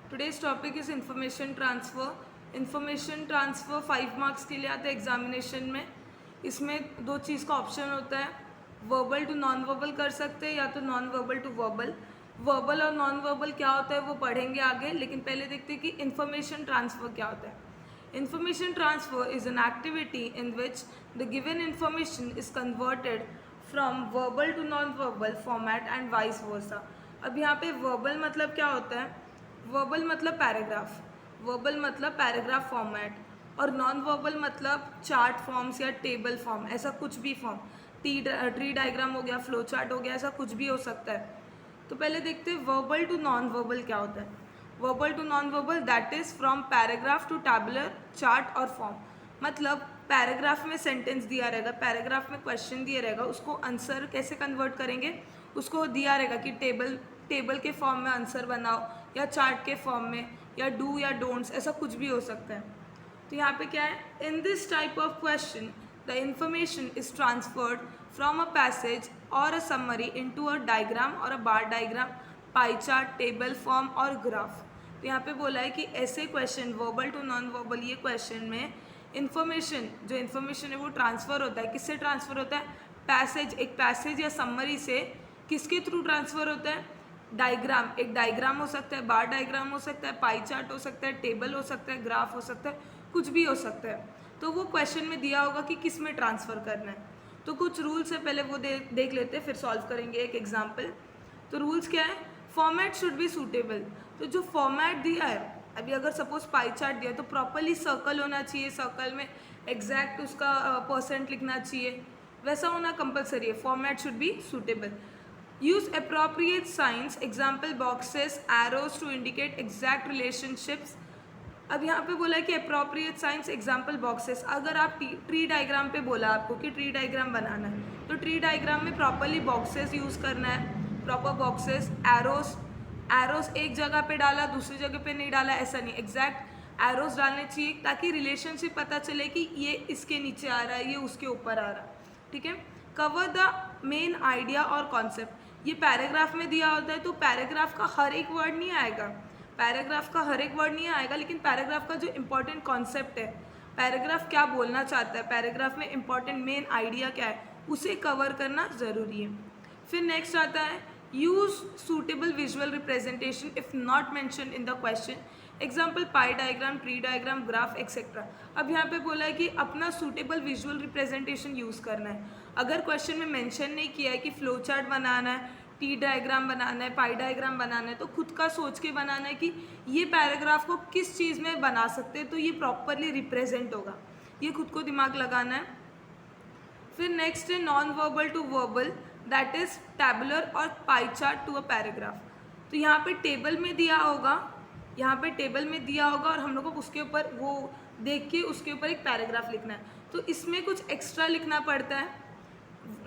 Today's topic is information transfer. Information transfer 5 marks के लिए आता है एग्जामिनेशन में. इसमें दो चीज़ का ऑप्शन होता है, वर्बल टू नॉन वर्बल कर सकते हैं या तो non verbal to verbal. Verbal और नॉन वर्बल क्या होता है वो पढ़ेंगे आगे, लेकिन पहले देखते हैं कि इंफॉर्मेशन ट्रांसफ़र क्या होता है. Information transfer is an activity in which the given information is converted from verbal to non-verbal format and vice versa. अब यहाँ पे verbal मतलब क्या होता है, verbal मतलब पैराग्राफ, verbal मतलब पैराग्राफ फॉर्मेट, और नॉन वर्बल मतलब चार्ट फॉर्म्स या टेबल फॉर्म, ऐसा कुछ भी फॉर्म, ट्री डायग्राम हो गया, फ्लो चार्ट हो गया, ऐसा कुछ भी हो सकता है. तो पहले देखते हैं वर्बल टू नॉन वर्बल क्या होता है. Verbal to non verbal that is from paragraph to tabular chart और फॉर्म. मतलब पैराग्राफ में सेंटेंस दिया रहेगा, पैराग्राफ में क्वेश्चन दिया रहेगा, उसको आंसर कैसे कन्वर्ट करेंगे, उसको दिया रहेगा कि टेबल के फॉर्म में आंसर बनाओ या चार्ट के फॉर्म में, या डू या डोंट्स, ऐसा कुछ भी हो सकता है. तो यहाँ पे क्या है, in this type of question the information is transferred from a passage or a summary into a diagram or a bar diagram, pie chart, table form or graph. तो यहाँ पे बोला है कि ऐसे question verbal to non verbal, ये question में information, जो इन्फॉर्मेशन है वो ट्रांसफ़र होता है. किससे ट्रांसफ़र होता है, पैसेज, एक पैसेज या समरी से. किसके थ्रू ट्रांसफ़र होता है, डायग्राम, एक डायग्राम हो सकता है, बार डायग्राम हो सकता है, पाई चार्ट हो सकता है, टेबल हो सकता है, ग्राफ हो सकता है, कुछ भी हो सकता है. तो वो क्वेश्चन में दिया होगा कि किस में ट्रांसफ़र करना है. तो कुछ रूल्स है, पहले वो देख लेते हैं, फिर सॉल्व करेंगे एक एग्जाम्पल. तो रूल्स क्या है, फॉर्मेट शुड बी सूटेबल. तो जो फॉर्मेट दिया है, अभी अगर सपोज पाई चार्ट दिया तो प्रॉपरली सर्कल होना चाहिए, सर्कल में एग्जैक्ट उसका परसेंट लिखना चाहिए, वैसा होना कंपलसरी है. Format should be suitable. Use appropriate signs, example boxes, arrows to indicate exact relationships. अब यहाँ पे बोला है कि अप्रोप्रिएट साइंस, एग्जाम्पल बॉक्सेस. अगर आप ट्री डायग्राम पे बोला आपको कि ट्री डायग्राम बनाना है, तो ट्री डायग्राम में प्रॉपरली बॉक्सेस यूज़ करना है, प्रॉपर बॉक्सेस. एरोज एक जगह पे डाला, दूसरी जगह पे नहीं डाला, ऐसा नहीं, एग्जैक्ट एरोज डालने चाहिए ताकि रिलेशनशिप पता चले कि ये इसके नीचे आ रहा है, ये उसके ऊपर आ रहा है. ठीक है. कवर द मेन आइडिया और कॉन्सेप्ट. ये पैराग्राफ में दिया होता है तो पैराग्राफ का हर एक वर्ड नहीं आएगा, पैराग्राफ का हर एक वर्ड नहीं आएगा, लेकिन पैराग्राफ का जो इम्पोर्टेंट कॉन्सेप्ट है, पैराग्राफ क्या बोलना चाहता है, पैराग्राफ में इम्पॉर्टेंट मेन आइडिया क्या है, उसे कवर करना ज़रूरी है. फिर नेक्स्ट आता है, use suitable visual representation if not mention in the question, example pi diagram, tree diagram, graph etcetera. अब यहाँ पे बोला है कि अपना सूटेबल विजुअल रिप्रेजेंटेशन यूज़ करना है. अगर क्वेश्चन में मेंशन नहीं किया है कि फ्लो चार्ट बनाना है, टी डायग्राम बनाना है, पाई डायग्राम बनाना है, तो खुद का सोच के बनाना है कि ये पैराग्राफ को किस चीज़ में बना सकते हैं तो ये प्रॉपरली रिप्रेजेंट होगा, ये खुद को दिमाग लगाना है. फिर नेक्स्ट है non verbal to verbal, that is tabular or pie chart to a paragraph. तो यहाँ पे टेबल में दिया होगा, यहाँ पे टेबल में दिया होगा और हम लोग को उसके ऊपर वो देख के उसके ऊपर एक पैराग्राफ लिखना है. तो इसमें कुछ एक्स्ट्रा लिखना पड़ता है.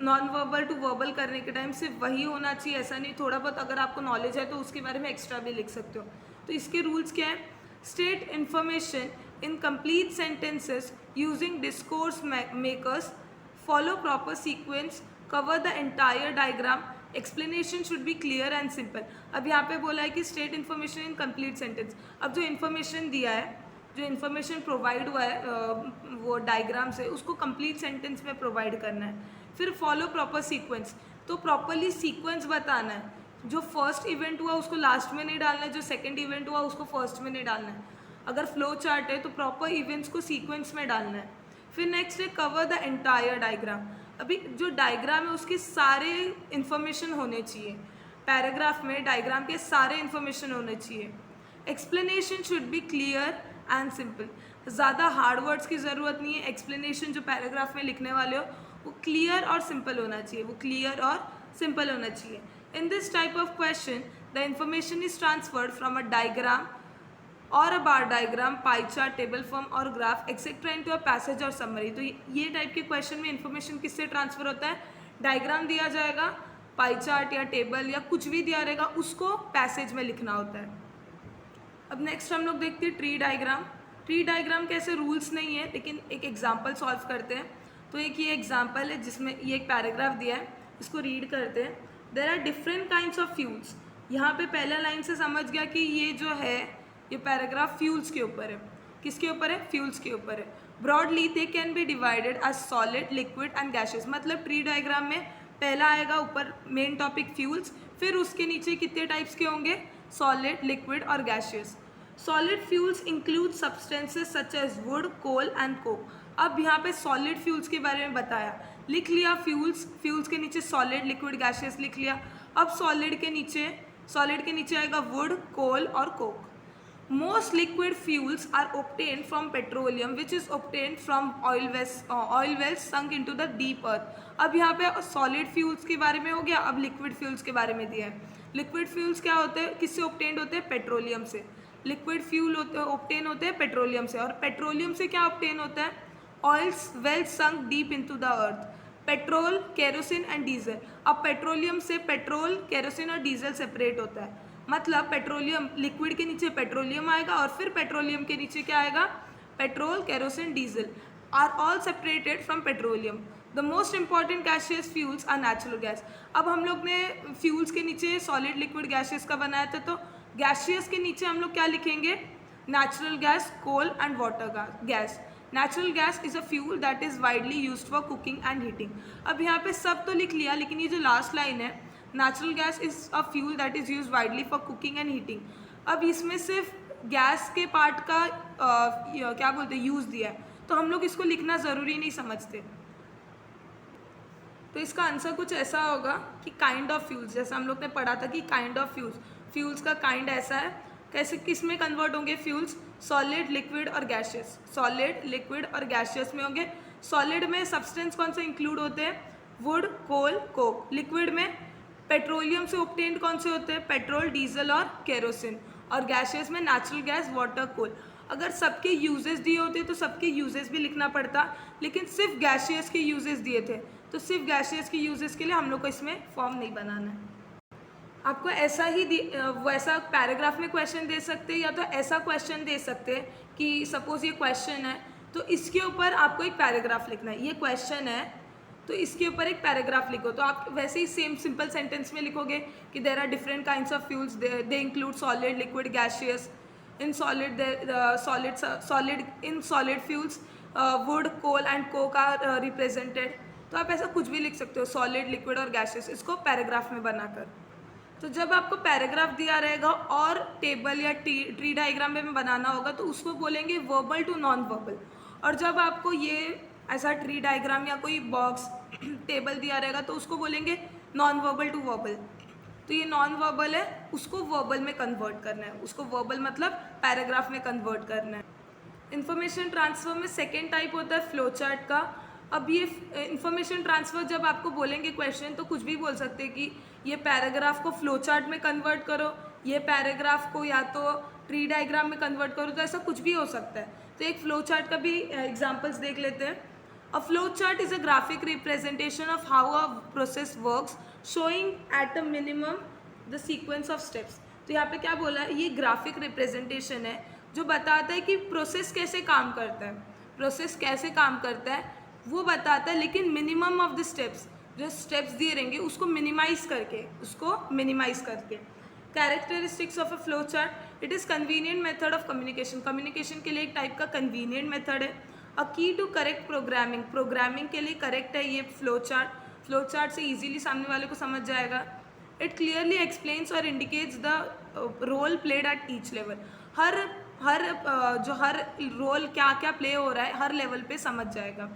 नॉन वर्बल टू वर्बल करने के टाइम सिर्फ वही होना चाहिए, ऐसा नहीं, थोड़ा बहुत अगर आपको नॉलेज है तो उसके बारे में एक्स्ट्रा भी लिख सकते हो. तो इसके रूल्स क्या है, state information in complete sentences using discourse makers, follow proper sequence, cover the entire diagram, explanation should be clear and simple. अब यहाँ पे बोला है कि state information in complete sentence. अब जो information दिया है, जो information provide हुआ है वो डायग्राम से, उसको complete sentence में provide करना है. फिर follow proper sequence, तो properly sequence बताना है. जो फर्स्ट इवेंट हुआ उसको लास्ट में नहीं डालना है, जो सेकेंड इवेंट हुआ उसको फर्स्ट में नहीं डालना है. अगर फ्लो चार्ट है तो प्रॉपर इवेंट्स को सीक्वेंस में डालना है. फिर नेक्स्ट है कवर द एंटायर डायग्राम. अभी जो डायग्राम है उसके सारे इन्फॉर्मेशन होने चाहिए, पैराग्राफ में डायग्राम के सारे इन्फॉर्मेशन होने चाहिए. Explanation should be clear and simple. ज़्यादा हार्ड वर्ड्स की ज़रूरत नहीं है. एक्सप्लेनेशन जो पैराग्राफ में लिखने वाले हो वो क्लियर और सिंपल होना चाहिए, वो क्लियर और सिंपल होना चाहिए. In this type of question the information is transferred from a diagram or a bar diagram, pie chart, table form or graph etcetera into a passage or summary. तो ये type के question में information किससे transfer होता है, diagram दिया जाएगा, pie chart या टेबल या कुछ भी दिया रहेगा, उसको पैसेज में लिखना होता है. अब नेक्स्ट हम लोग देखते हैं ट्री डायग्राम. ट्री डायग्राम के ऐसे रूल्स नहीं है, लेकिन एक एग्जाम्पल सॉल्व करते हैं. तो एक ये एग्जाम्पल है जिसमें ये एक पैराग्राफ दिया है, इसको रीड करते हैं. There are different kinds of fuels. यहाँ पे पहला लाइन से समझ गया कि ये जो है ये पैराग्राफ फ्यूल्स के ऊपर है। किसके ऊपर है? फ्यूल्स के ऊपर है। Broadly they can be divided as solid, liquid and gases. मतलब ट्री डायग्राम में पहला आएगा ऊपर मेन टॉपिक फ्यूल्स, फिर उसके नीचे कितने टाइप्स के होंगे? सॉलिड, लिक्विड और gases. Solid fuels include substances such as wood, coal and coke. अब यहाँ पे सॉलिड फ्यूल्स के बारे में बताया, लिख लिया फ्यूल्स, फ्यूल्स के नीचे सॉलिड, लिक्विड, गैसेस लिख लिया। अब सॉलिड के नीचे आएगा वुड, कोल और Coke. Most liquid fuels are obtained from petroleum, which is obtained from oil wells sunk into the deep earth. अब यहाँ पे solid fuels के बारे में हो गया, अब liquid fuels के बारे में दिया है। liquid fuels क्या होते हैं? किससे obtained होते हैं? पेट्रोलियम से। liquid fuel obtain होते हैं पेट्रोलियम से, और पेट्रोलियम से क्या obtain होता है? Oils wells sunk deep into the earth. Petrol, kerosene and diesel. अब पेट्रोलियम से पेट्रोल, केरोसिन और डीजल सेपरेट होता है। मतलब पेट्रोलियम, लिक्विड के नीचे पेट्रोलियम आएगा और फिर पेट्रोलियम के नीचे क्या आएगा? Petrol, kerosene, diesel are all separated from petroleum. The most important gaseous fuels are natural gas. अब हम लोग ने फ्यूल्स के नीचे सॉलिड, लिक्विड, गैसियस का बनाया था, तो गैसियस के नीचे हम लोग क्या लिखेंगे? Natural gas, coal and water gas. Natural gas is a fuel that is widely used for cooking and heating. अब यहाँ पे सब तो लिख लिया, लेकिन ये जो लास्ट लाइन है, natural gas is a fuel that is use widely for cooking and heating. अब इसमें सिर्फ गैस के पार्ट का क्या बोलते हैं, यूज़ दिया है, तो हम लोग इसको लिखना ज़रूरी नहीं समझते। तो इसका आंसर कुछ ऐसा होगा कि काइंड ऑफ फ्यूल्स, जैसे हम लोग ने पढ़ा था कि काइंड ऑफ फ्यूल्स का काइंड ऐसा है। कैसे, किस में कन्वर्ट होंगे फ्यूल्स? सॉलिड, लिक्विड और गैसियस। सॉलिड, लिक्विड और गैसियस में होंगे। सॉलिड में सब्सटेंस कौन से इंक्लूड होते हैं? Wood, coal, coke. लिक्विड में पेट्रोलियम से ऑब्टेन्ड कौन से होते हैं? पेट्रोल, डीजल और केरोसिन। और गैसियस में नेचुरल गैस, वाटर, कोल। अगर सबके यूजेस दिए होते तो सबके यूजेस भी लिखना पड़ता, लेकिन सिर्फ गैसियस के यूजेस दिए थे, तो सिर्फ गैसियस के यूजेस के लिए हम लोग को इसमें फॉर्म नहीं बनाना है। आपको ऐसा ही वैसा पैराग्राफ में क्वेश्चन दे सकते हैं, या तो ऐसा क्वेश्चन दे सकते हैं कि सपोज ये क्वेश्चन है, तो इसके ऊपर आपको एक पैराग्राफ लिखना है। ये क्वेश्चन है तो इसके ऊपर एक पैराग्राफ लिखो, तो आप वैसे ही सेम सिंपल सेंटेंस में लिखोगे कि there are different kinds of fuels, they include solid, liquid, gaseous. In solid solid fuels wood, coal and coke are represented. तो आप ऐसा कुछ भी लिख सकते हो, सॉलिड, लिक्विड और गैसियस, इसको पैराग्राफ में बनाकर। तो जब आपको पैराग्राफ दिया रहेगा और टेबल या ट्री डायग्राम में बनाना होगा, तो उसको बोलेंगे वर्बल टू नॉन वर्बल। और जब आपको ये ऐसा ट्री डायग्राम या कोई बॉक्स टेबल दिया रहेगा, तो उसको बोलेंगे नॉन वर्बल टू वर्बल। तो ये नॉन वर्बल है, उसको वर्बल में कन्वर्ट करना है, उसको वर्बल मतलब पैराग्राफ में कन्वर्ट करना है। इन्फॉर्मेशन ट्रांसफ़र में सेकेंड टाइप होता है फ्लो चार्ट का। अब ये इन्फॉर्मेशन ट्रांसफ़र जब आपको बोलेंगे क्वेश्चन, तो कुछ भी बोल सकते हैं कि ये पैराग्राफ को फ्लो चार्ट में कन्वर्ट करो, ये पैराग्राफ को या तो ट्री डायग्राम में कन्वर्ट करो, तो ऐसा कुछ भी हो सकता है। तो एक फ्लो चार्ट का भी एग्जांपल्स देख लेते हैं। A flow chart is a graphic representation of how a process works, showing at a minimum the sequence of steps. तो यहाँ पे क्या बोला है, ये ग्राफिक रिप्रेजेंटेशन है जो बताता है कि प्रोसेस कैसे काम करता है, प्रोसेस कैसे काम करता है वो बताता है, लेकिन मिनिमम ऑफ द स्टेप्स, जो स्टेप्स दिए रहेंगे उसको मिनिमाइज करके। Characteristics of a flow chart, it is convenient method of communication. Communication के लिए एक टाइप का कन्वीनियंट मेथड है। अ की टू करेक्ट प्रोग्रामिंग, प्रोग्रामिंग के लिए करेक्ट है ये फ्लो चार्ट से इजीली सामने वाले को समझ जाएगा। इट क्लियरली एक्सप्लेन्स और indicates the role played at each level. हर रोल क्या क्या प्ले हो रहा है हर लेवल पे समझ जाएगा।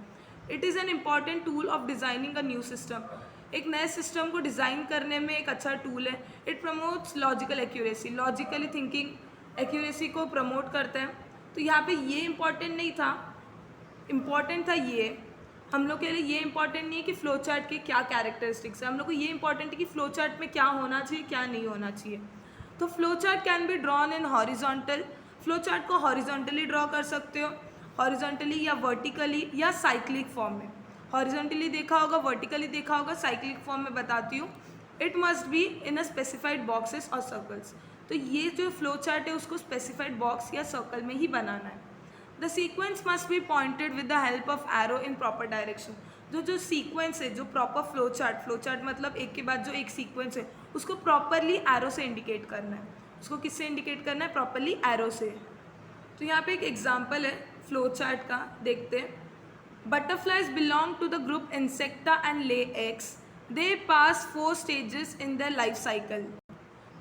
It is an important tool of designing a new system, एक नए सिस्टम को डिज़ाइन करने में एक अच्छा टूल है। It promotes logical accuracy, logically thinking accuracy को प्रमोट करता है। तो यहाँ पे ये इम्पॉर्टेंट नहीं था, इम्पॉर्टेंट था ये। हम लोग के लिए ये इंपॉर्टेंट नहीं है कि फ्लो चार्ट के क्या कैरेक्टरिस्टिक्स है, हम लोग को ये इंपॉर्टेंट है कि फ्लो चार्ट में क्या होना चाहिए क्या नहीं होना चाहिए। तो flow chart can be drawn in horizontal, flow chart को हॉरिजॉन्टली ड्रॉ कर सकते हो, हॉरिजॉन्टली या वर्टिकली या साइक्लिक फॉर्म में। हॉरिजॉन्टली देखा होगा, वर्टिकली देखा होगा, साइक्लिक फॉर्म में बताती हूँ। It must be in a specified boxes और सर्कल्स। तो ये जो फ्लो चार्ट है उसको स्पेसिफाइड बॉक्स या सर्कल में ही बनाना है। The sequence must be pointed with the help of arrow in proper direction. जो सीक्वेंस है, जो प्रॉपर फ्लो चार्ट मतलब एक के बाद जो एक सीक्वेंस है, उसको प्रॉपरली एरो से इंडिकेट करना है। उसको किससे इंडिकेट करना है, प्रॉपरली एरो से। तो यहाँ पे एक एग्जाम्पल है फ्लो चार्ट का, देखते हैं। Butterflies belong to the group insecta and lay eggs, they pass 4 stages in their life cycle.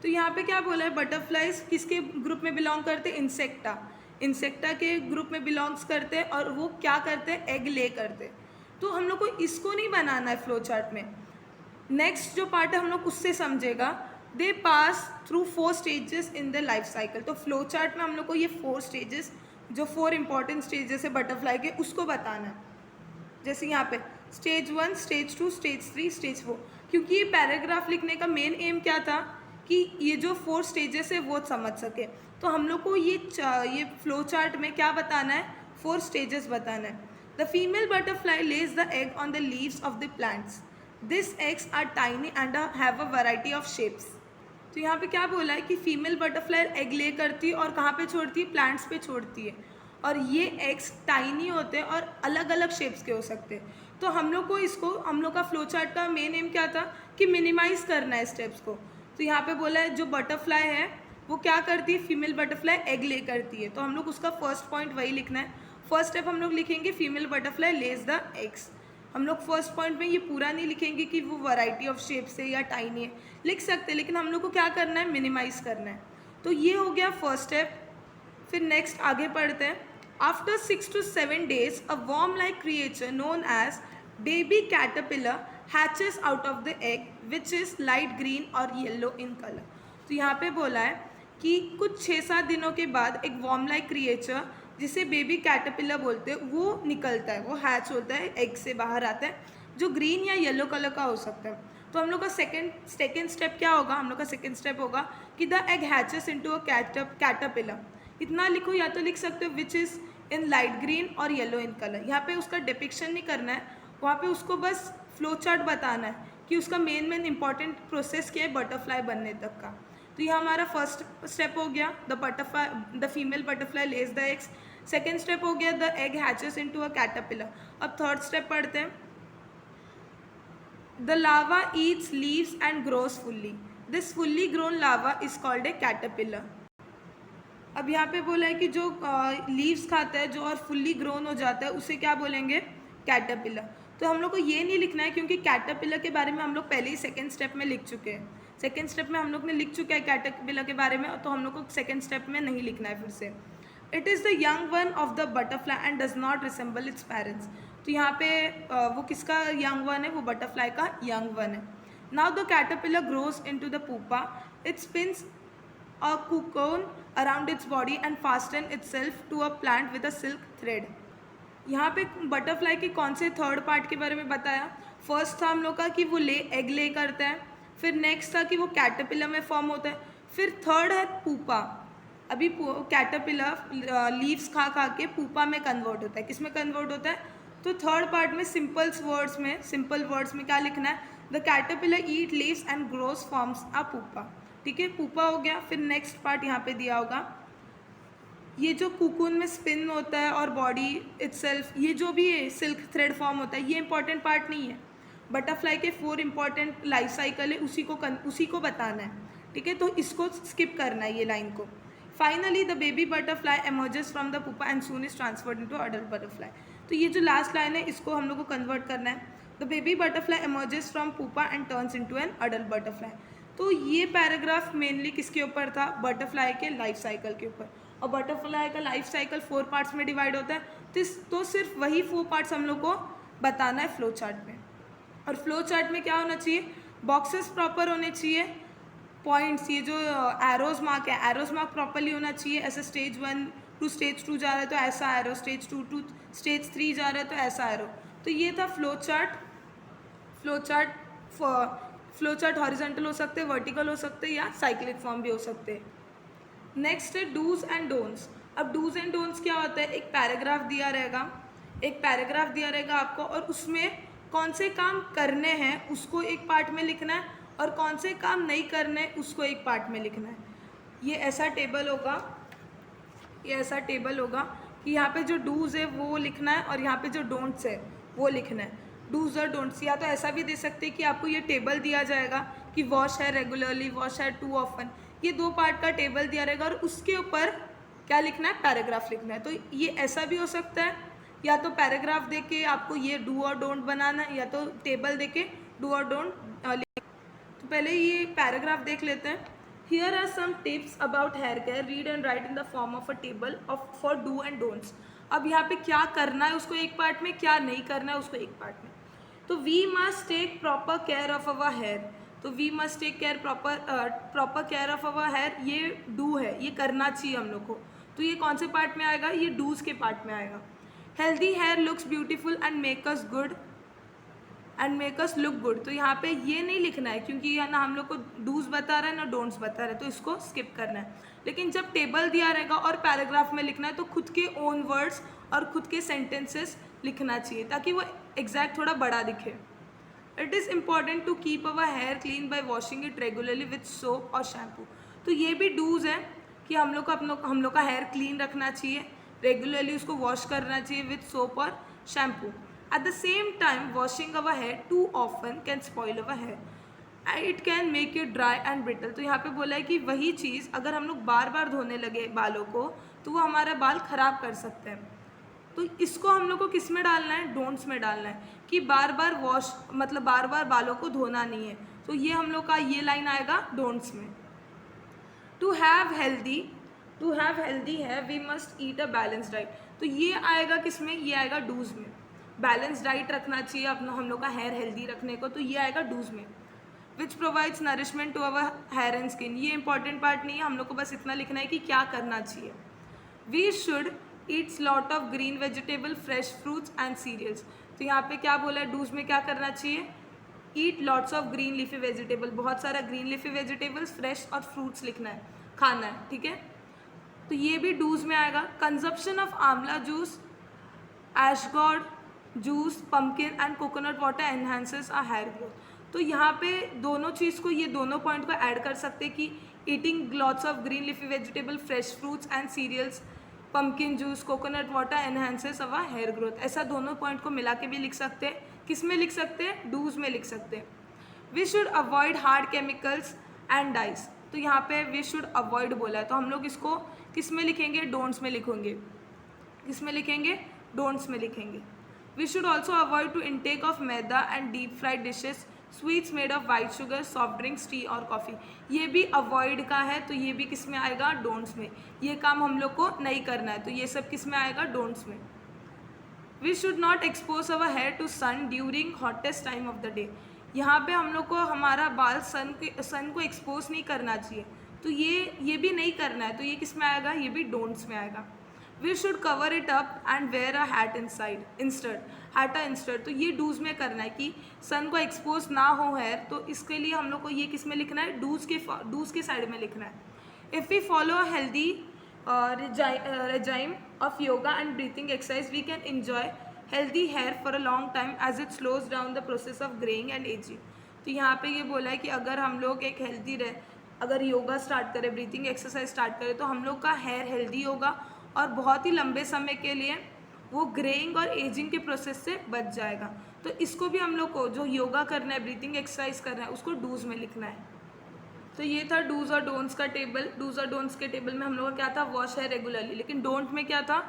तो यहाँ पे क्या बोला है, बटरफ्लाइज किसके ग्रुप में बिलोंग करते हैं, इंसेक्टा, इंसेक्टा के ग्रुप में बिलोंग्स करते हैं, और वो क्या करते हैं, एग ले करते हैं। तो हम लोग को इसको नहीं बनाना है फ्लो चार्ट में, नेक्स्ट जो पार्ट है हम लोग उससे समझेगा। They pass through 4 stages in the life cycle. तो फ्लो चार्ट में हम लोग को ये 4 स्टेजेस, जो 4 इंपॉर्टेंट स्टेजेस है बटरफ्लाई के, उसको बताना है। जैसे यहाँ पे स्टेज 1, स्टेज 2, स्टेज 3, स्टेज 4। क्योंकि ये पैराग्राफ लिखने का मेन एम क्या था कि ये जो 4 स्टेजेस है वो समझ सके। तो हम लोग को ये फ्लो चार्ट में क्या बताना है, 4 स्टेजेस बताना है। The female butterfly lays the egg on the leaves of the plants, this eggs are tiny and have a variety of shapes. तो यहाँ पे क्या बोला है कि फीमेल बटरफ्लाई एग ले करती है और कहाँ पे छोड़ती है, प्लांट्स पे छोड़ती है, और ये एग्स टाइनी होते हैं और अलग अलग शेप्स के हो सकते हैं। तो हम लोग को इसको, हम लोग का फ्लो चार्ट का मेन एम क्या था कि मिनिमाइज़ करना है स्टेप्स को। तो यहाँ पे बोला है जो बटरफ्लाई है वो क्या करती है, फीमेल बटरफ्लाई एग ले करती है, तो हम लोग उसका फर्स्ट पॉइंट वही लिखना है। फर्स्ट स्टेप हम लोग लिखेंगे female butterfly lays the eggs. हम लोग फर्स्ट पॉइंट में ये पूरा नहीं लिखेंगे कि वो वैरायटी ऑफ शेप्स है या टाइनी है, लिख सकते हैं, लेकिन हम लोग को क्या करना है, मिनिमाइज़ करना है। तो ये हो गया फर्स्ट स्टेप। फिर नेक्स्ट आगे पढ़ते हैं। After 6 to 7 days, a worm-like creature known as baby caterpillar hatches out of the egg, which is light green or yellow in color. तो यहाँ पे बोला है कि कुछ 6-7 दिनों के बाद एक वॉर्म लाइक क्रिएचर, जिसे बेबी कैटरपिलर बोलते हैं, वो निकलता है, वो हैच होता है, एग से बाहर आता है, जो ग्रीन या येलो कलर का हो सकता है। तो हम लोग का सेकेंड स्टेप क्या होगा, हम लोग का सेकेंड स्टेप होगा कि the egg hatches into a caterpillar. इतना लिखो, या तो लिख सकते हो which is in light green और येलो इन कलर। यहाँ पे उसका डिपिक्शन नहीं करना है, वहाँ पे उसको बस फ्लो चार्ट बताना है कि उसका मेन इंपॉर्टेंट प्रोसेस क्या है बटरफ्लाई बनने तक का। तो ये हमारा फर्स्ट स्टेप हो गया, the female butterfly lays the eggs. Second step हो गया, the egg hatches into a caterpillar. अब थर्ड स्टेप पढ़ते हैं। The larva eats leaves and grows fully, this fully grown larva is called a caterpillar. अब यहाँ पे बोला है कि जो लीव्स खाता है जो और फुल्ली ग्रोन हो जाता है उसे क्या बोलेंगे, कैटरपिलर। तो हम लोग को ये नहीं लिखना है क्योंकि कैटरपिलर के बारे में हम लोग पहले ही सेकेंड स्टेप में लिख चुके हैं। सेकेंड स्टेप में हम लोग ने लिख चुका है कैटरपिलर के बारे में, तो हम लोग को सेकेंड स्टेप में नहीं लिखना है फिर से। It is the young one of the butterfly and does not resemble its parents. तो यहाँ पे वो किसका यंग वन है, वो बटरफ्लाई का यंग वन है। Now the caterpillar grows into the pupa, it spins a cocoon around its body and fasten itself to a plant with a silk thread। यहाँ पे बटरफ्लाई के कौन से third part के बारे में बताया। फर्स्ट था हम लोग का कि वो एग ले करता है, फिर नेक्स्ट था कि वो कैटरपिलर में फॉर्म होता है, फिर थर्ड है पूपा। अभी कैटरपिलर लीव्स खा खा के पूपा में कन्वर्ट होता है। किस में कन्वर्ट होता है, तो थर्ड पार्ट में सिंपल वर्ड्स में क्या लिखना है, the caterpillar eat leaves and grows forms a pupa. ठीक है, पूपा हो गया। फिर नेक्स्ट पार्ट यहाँ पे दिया होगा, ये जो कुकून में स्पिन होता है और बॉडी इटसेल्फ, ये जो भी है सिल्क थ्रेड फॉर्म होता है, ये इंपॉर्टेंट पार्ट नहीं है। बटरफ्लाई के 4 इंपॉर्टेंट लाइफ साइकिल है, उसी को बताना है। ठीक है, तो इसको स्किप करना है ये लाइन को। Finally the baby butterfly emerges from the pupa and soon is transferred into adult butterfly. तो ये जो लास्ट लाइन है इसको हम लोग को कन्वर्ट करना है। The baby butterfly emerges from pupa and turns into an adult butterfly. तो ये पैराग्राफ मेनली किसके ऊपर था, बटरफ्लाई के लाइफ साइकिल के ऊपर। और बटरफ्लाई का लाइफ साइकिल 4 पार्ट्स में डिवाइड होता है, तो सिर्फ वही 4 पार्ट्स हम लोग को बताना है फ्लो चार्ट में। और फ्लो चार्ट में क्या होना चाहिए, बॉक्सेस प्रॉपर होने चाहिए, पॉइंट्स, ये जो एरोज मार्क है, एरोज मार्क प्रॉपरली होना चाहिए। ऐसे स्टेज 1 टू स्टेज 2 जा रहा है तो ऐसा एरो, स्टेज 2 टू स्टेज 3 जा रहा है तो ऐसा एरो। तो ये था फ्लो चार्ट हॉरिजॉन्टल हो सकते हैं, वर्टिकल हो सकते हैं, या साइक्लिक फॉर्म भी हो सकते हैं। नेक्स्ट है डूज एंड डोंट्स। अब डूज एंड डोंट्स क्या होता है, एक पैराग्राफ दिया रहेगा आपको, और उसमें कौन से काम करने हैं उसको एक पार्ट में लिखना है, और कौन से काम नहीं करने उसको एक पार्ट में लिखना है। ये ऐसा टेबल होगा कि यहाँ पे जो डूज है वो लिखना है और यहाँ पे जो डोंट्स है वो लिखना है। डूज और डोंट्स, या तो ऐसा भी दे सकते हैं कि आपको ये टेबल दिया जाएगा कि wash hair regularly, wash hair too often, ये 2 पार्ट का टेबल दिया रहेगा और उसके ऊपर क्या लिखना है, पैराग्राफ लिखना है। तो ये ऐसा भी हो सकता है, या तो पैराग्राफ देके आपको ये डू और डोंट बनाना है, या तो टेबल देके डू और डोंट। तो पहले ये पैराग्राफ देख लेते हैं। Here are some tips about hair care, read and write in the form of a table of for do and don'ts. अब यहाँ पे क्या करना है उसको एक पार्ट में, क्या नहीं करना है उसको एक पार्ट में। तो we must take proper care of our hair, तो we must take care proper care of our hair, ये डू है, ये करना चाहिए हम लोग को। तो ये कौन से पार्ट में आएगा, ये डूज के पार्ट में आएगा। Healthy hair looks beautiful and make us good and make us look good, तो यहाँ पे ये नहीं लिखना है क्योंकि ये ना हम लोग को डूज बता रहा है ना डोंट्स बता रहा है, तो इसको स्किप करना है। लेकिन जब टेबल दिया रहेगा और पैराग्राफ में लिखना है तो खुद के ओन वर्ड्स और खुद के सेंटेंसेस लिखना चाहिए ताकि वो एग्जैक्ट थोड़ा बड़ा दिखे। It is important to keep our hair clean by washing it regularly with soap और शैम्पू, तो ये भी डूज है कि हम लोग का हेयर क्लीन रखना चाहिए, रेगुलरली उसको वॉश करना चाहिए विथ सोप और shampoo. At the same time, washing our hair too often can spoil our hair. It can make it dry and brittle. तो यहाँ पे बोला है कि वही चीज़ अगर हम लोग बार बार धोने लगे बालों को तो वो हमारे बाल खराब कर सकते हैं। तो इसको हम लोग को किस में डालना है, डोंट्स में डालना है कि बार बार वॉश मतलब बार बार बालों को धोना नहीं है। तो ये हम लोग का ये लाइन आएगा डोंट्स में। To have healthy hair we must eat a balance diet, तो ये आएगा किस में, ये आएगा डूज में। बैलेंस डाइट रखना चाहिए अपना हम लोग का हेयर हेल्दी रखने को, तो ये आएगा डूज में। Which provides nourishment to our hair and skin, ये इंपॉर्टेंट पार्ट नहीं है, हम लोग को बस इतना लिखना है कि क्या करना चाहिए। We should eats lot of green vegetable, fresh fruits and cereals, तो यहाँ पे क्या बोला है, डूज में क्या करना चाहिए, eat lots of green leafy vegetable, बहुत सारा ग्रीन लीफी वेजिटेबल्स, फ्रेश और फ्रूट्स लिखना है, खाना है, ठीक है। तो ये भी डूज में आएगा। Consumption of amla juice, ash gourd juice, pumpkin and coconut water enhances a hair growth, तो यहाँ पे दोनों चीज़ को, ये दोनों पॉइंट को ऐड कर सकते हैं कि eating lots of green leafy vegetable, fresh fruits and cereals, pumpkin juice, coconut water enhances our hair growth, ऐसा दोनों पॉइंट को मिला के भी लिख सकते हैं। किस में लिख सकते हैं, डूज में लिख सकते हैं। We should avoid hard chemicals and dyes, तो यहाँ पे वी शुड अवॉइड बोला है, तो हम लोग इसको किस में लिखेंगे, डोंट्स में लिखेंगे। किस में लिखेंगे, डोंट्स में लिखेंगे। We should also avoid to intake of maida and deep fried dishes, sweets made of white sugar, soft drinks, tea और coffee, ये भी avoid का है, तो ये भी किस में आएगा, डोंट्स में। ये काम हम लोग को नहीं करना है, तो ये सब किस में आएगा, डोंट्स में। We should not expose our hair to sun during hottest time of the day, यहाँ पे हम लोग को हमारा बाल सन को एक्सपोज नहीं करना चाहिए, तो ये भी नहीं करना है, तो ये किस में आएगा, ये भी डोंट्स में आएगा। We should cover it up and wear a hat instead, तो ये डूज में करना है कि सन को एक्सपोज ना हो हेयर, तो इसके लिए हम लोग को ये किस में लिखना है, डूज के साइड में लिखना है। If we follow a healthy regime of yoga and breathing exercise, we can enjoy healthy hair for a long time as it slows down the process of graying and aging, तो यहाँ पे ये बोला है कि अगर हम लोग एक हेल्दी अगर योगा स्टार्ट करें, ब्रीथिंग एक्सरसाइज स्टार्ट करें, तो हम लोग का हेयर हेल्दी होगा और बहुत ही लंबे समय के लिए वो ग्रेइंग और एजिंग के प्रोसेस से बच जाएगा। तो इसको भी हम लोग को जो योगा करना है, ब्रीथिंग एक्सरसाइज करना है, उसको डूज में लिखना है। तो ये था डूज और डोंट्स का टेबल। डूज और डोंट्स के टेबल में हम लोग का क्या था, वॉश हेयर रेगुलरली, लेकिन डोंट में क्या था,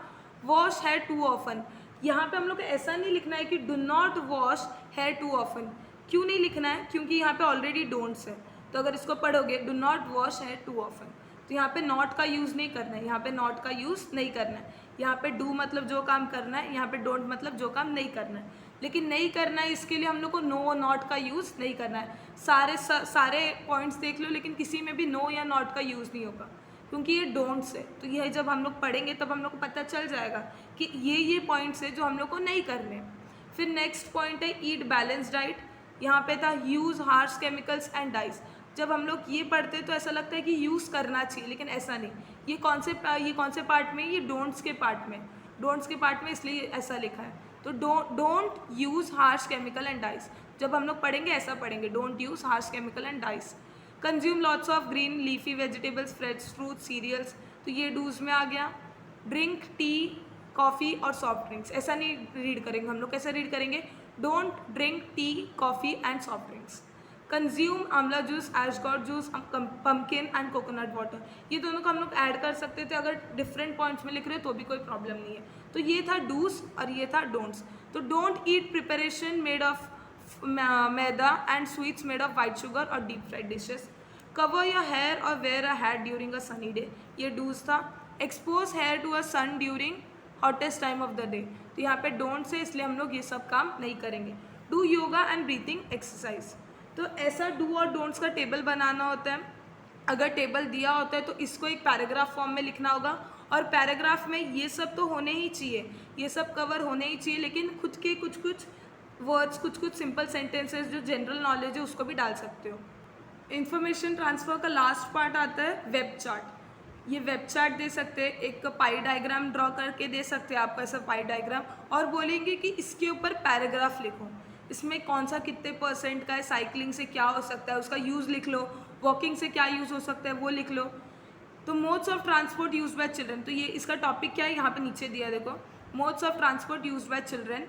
वॉश हेयर टू ऑफन। यहाँ पे हम लोग को ऐसा नहीं लिखना है कि do not wash hair too often, क्यों नहीं लिखना है, क्योंकि यहाँ पे ऑलरेडी डोंट्स है, तो अगर इसको पढ़ोगे do not wash hair too often, तो यहाँ पे नॉट का यूज़ नहीं करना है, यहाँ पे नॉट का यूज़ नहीं करना है। यहाँ पे डू मतलब जो काम करना है, यहाँ पे डोंट मतलब जो काम नहीं करना है। लेकिन नहीं करना है इसके लिए हम लोग को नो नॉट का यूज़ नहीं करना है। सारे पॉइंट्स देख लो, लेकिन किसी में भी नो या नॉट का यूज़ नहीं होगा, क्योंकि ये डोंट्स है। तो यह जब हम लोग पढ़ेंगे तब हम लोग को पता चल जाएगा कि ये पॉइंट्स है जो हम लोग को नहीं करने। फिर नेक्स्ट पॉइंट है ईट बैलेंस डाइट। यहाँ पे था use harsh chemicals and dyes. जब हम लोग ये पढ़ते हैं तो ऐसा लगता है कि यूज़ करना चाहिए, लेकिन ऐसा नहीं। ये कौन से पार्ट में, ये डोंट्स के पार्ट में इसलिए ऐसा लिखा है। तो don't use harsh chemical and dyes, जब हम लोग पढ़ेंगे ऐसा पढ़ेंगे, don't use harsh chemical and dyes. Consume lots of green leafy vegetables, fresh fruit, cereals, तो ये डूज में आ गया। ड्रिंक टी, कॉफ़ी और सॉफ्ट ड्रिंक्स, ऐसा नहीं रीड करेंगे हम लोग, कैसे रीड करेंगे, don't drink tea, coffee and soft drinks. Consume amla juice, ash gourd juice, pumpkin and coconut water, ये दोनों को हम लोग ऐड कर सकते थे, अगर डिफरेंट पॉइंट्स में लिख रहे हो तो भी कोई प्रॉब्लम नहीं है। तो ये था डूस और ये था डोंट्स। तो don't eat preparation made of maida and sweets made of white sugar और deep fried dishes. Cover your hair और wear a hat during a sunny day, ये डूज था। Expose hair to a sun during hottest time of the day, तो यहाँ पे don't say, इसलिए हम लोग ये सब काम नहीं करेंगे। Do yoga and breathing exercise, तो ऐसा डू और डोंट्स का टेबल बनाना होता है। अगर टेबल दिया होता है तो इसको एक पैराग्राफ फॉर्म में लिखना होगा, और पैराग्राफ में ये सब तो होने ही चाहिए, ये सब कवर होने ही चाहिए, लेकिन खुद के कुछ कुछ वर्ड्स, कुछ कुछ सिंपल सेंटेंसेस जो जनरल नॉलेज है उसको भी डाल सकते हो। इंफॉर्मेशन ट्रांसफ़र का लास्ट पार्ट आता है वेब चार्ट। ये वेब चार्ट दे सकते हैं, एक पाई डायग्राम ड्रॉ करके दे सकते हैं आपको ऐसा पाई डायग्राम, और बोलेंगे कि इसके ऊपर पैराग्राफ लिखो, इसमें कौन सा कितने % का है, साइकिलिंग से क्या हो सकता है उसका यूज़ लिख लो, वॉकिंग से क्या यूज़ हो सकता है वो लिख लो। तो modes of transport use by children, तो ये इसका टॉपिक क्या है यहाँ पे नीचे दिया है, देखो modes of transport use by children,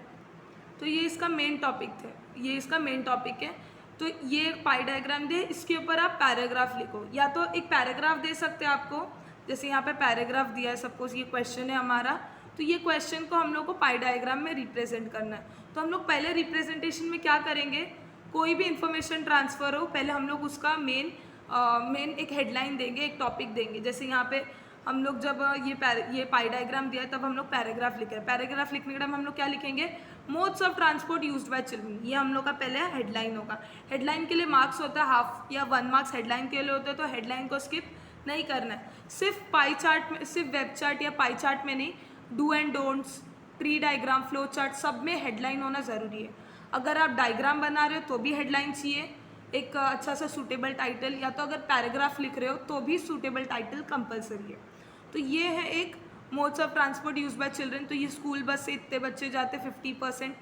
तो ये इसका मेन टॉपिक थे, ये इसका मेन टॉपिक है। तो ये पाई डायग्राम दे, इसके ऊपर आप पैराग्राफ लिखो, या तो एक पैराग्राफ दे सकते हैं आपको, जैसे यहाँ पे पैराग्राफ दिया है, सपोज ये क्वेश्चन है हमारा, तो ये क्वेश्चन को हम लोग को पाई डायग्राम में रिप्रेजेंट करना है। तो हम लोग पहले रिप्रेजेंटेशन में क्या करेंगे, कोई भी इंफॉर्मेशन ट्रांसफ़र हो पहले हम लोग उसका मेन एक हेडलाइन देंगे, एक टॉपिक देंगे। जैसे यहाँ पे हम लोग जब ये पाई डायग्राम दिया है तब हम लोग पैराग्राफ लिख रहे हैं, पैराग्राफ लिखने के टाइम हम लोग क्या लिखेंगे, modes of transport used by children, ये हम लोग का पहले हेडलाइन होगा। हेडलाइन के लिए मार्क्स होता है हाफ या 1 मार्क्स हेडलाइन के लिए होते हैं, तो हेडलाइन को स्किप नहीं करना है। सिर्फ पाई चार्ट में, सिर्फ वेब चार्ट या पाई चार्ट में नहीं, do and don'ts, tree diagram, flow chart, सब में हेडलाइन होना ज़रूरी है। अगर आप डायग्राम बना रहे हो तो भी हेडलाइन चाहिए, एक अच्छा सा सूटेबल टाइटल, या तो अगर पैराग्राफ लिख रहे हो तो भी सूटेबल टाइटल कंपलसरी है। तो ये है एक modes of transport use by children. तो ये स्कूल बस से इतने बच्चे जाते हैं 50%,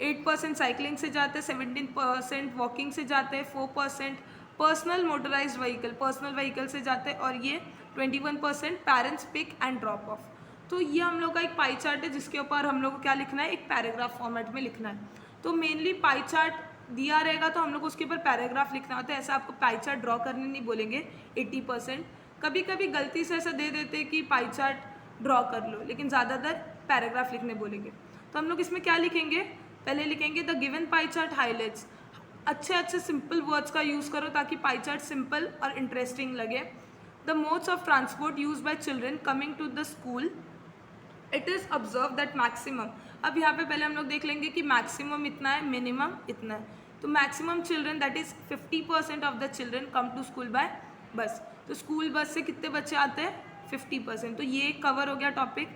8% साइकिलिंग से जाते हैं, 17% वॉकिंग से जाते हैं, 4% personal motorized vehicle, personal vehicle से जाते हैं, और ये 21% parents pick and drop off. तो ये हम लोग का एक पाई चार्ट है जिसके ऊपर हम लोग को क्या लिखना है, एक पैराग्राफ फॉर्मेट में लिखना है। तो मेनली पाई चार्ट दिया रहेगा तो हम लोग उसके ऊपर पैराग्राफ लिखना होता है, ऐसा आपको पाई चार्ट ड्रॉ करने नहीं बोलेंगे 80%। कभी कभी गलती से ऐसा दे देते हैं कि पाई चार्ट ड्रॉ कर लो, लेकिन ज़्यादातर पैराग्राफ लिखने बोलेंगे। तो हम लोग इसमें क्या लिखेंगे, पहले लिखेंगे the given pie chart highlights, अच्छे अच्छे सिंपल वर्ड्स का यूज़ करो ताकि पाई चार्ट सिंपल और इंटरेस्टिंग लगे। The modes of transport use by children coming to the school, it is observe that maximum, अब यहाँ पे पहले हम लोग देख लेंगे कि मैक्सिमम इतना है, मिनिमम इतना है। तो maximum children that is 50% of the children come to school by bus. तो स्कूल बस से कितने बच्चे आते हैं, 50%, तो ये कवर हो गया टॉपिक।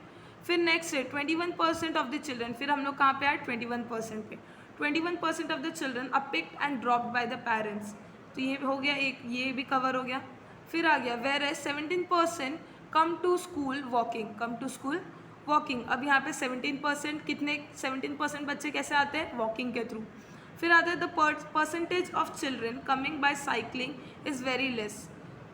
फिर नेक्स्ट है 21% ऑफ द चिल्ड्रन, फिर हम लोग कहाँ पे आए, 21% पे। 21% of the children are picked and dropped by the parents, तो ये हो गया एक, ये भी कवर हो गया। फिर आ गया whereas 17% come to school walking, come to school walking. अब यहाँ पे 17% कितने, 17% बच्चे कैसे आते हैं, वॉकिंग के थ्रू। फिर आता है the percentage of children coming by cycling is very less,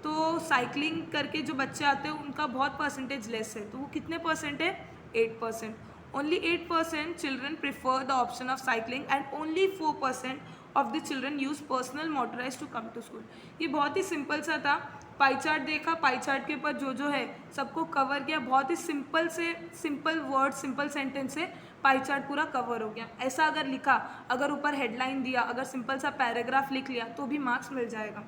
तो साइकिलिंग करके जो बच्चे आते हैं उनका बहुत परसेंटेज लेस है, तो वो कितने परसेंट है, 8%। Only 8% children prefer the option of cycling and only 4% of the children use personal motorize to come to school. ये बहुत ही सिंपल सा था, पाई चार्ट देखा, पाई चार्ट के ऊपर जो जो है सबको कवर किया, बहुत ही सिंपल से सिंपल वर्ड, सिंपल सेंटेंस से पाई चार्ट पूरा कवर हो गया। ऐसा अगर लिखा, अगर ऊपर हेडलाइन दिया, अगर सिंपल सा पैराग्राफ लिख लिया तो भी मार्क्स मिल जाएगा।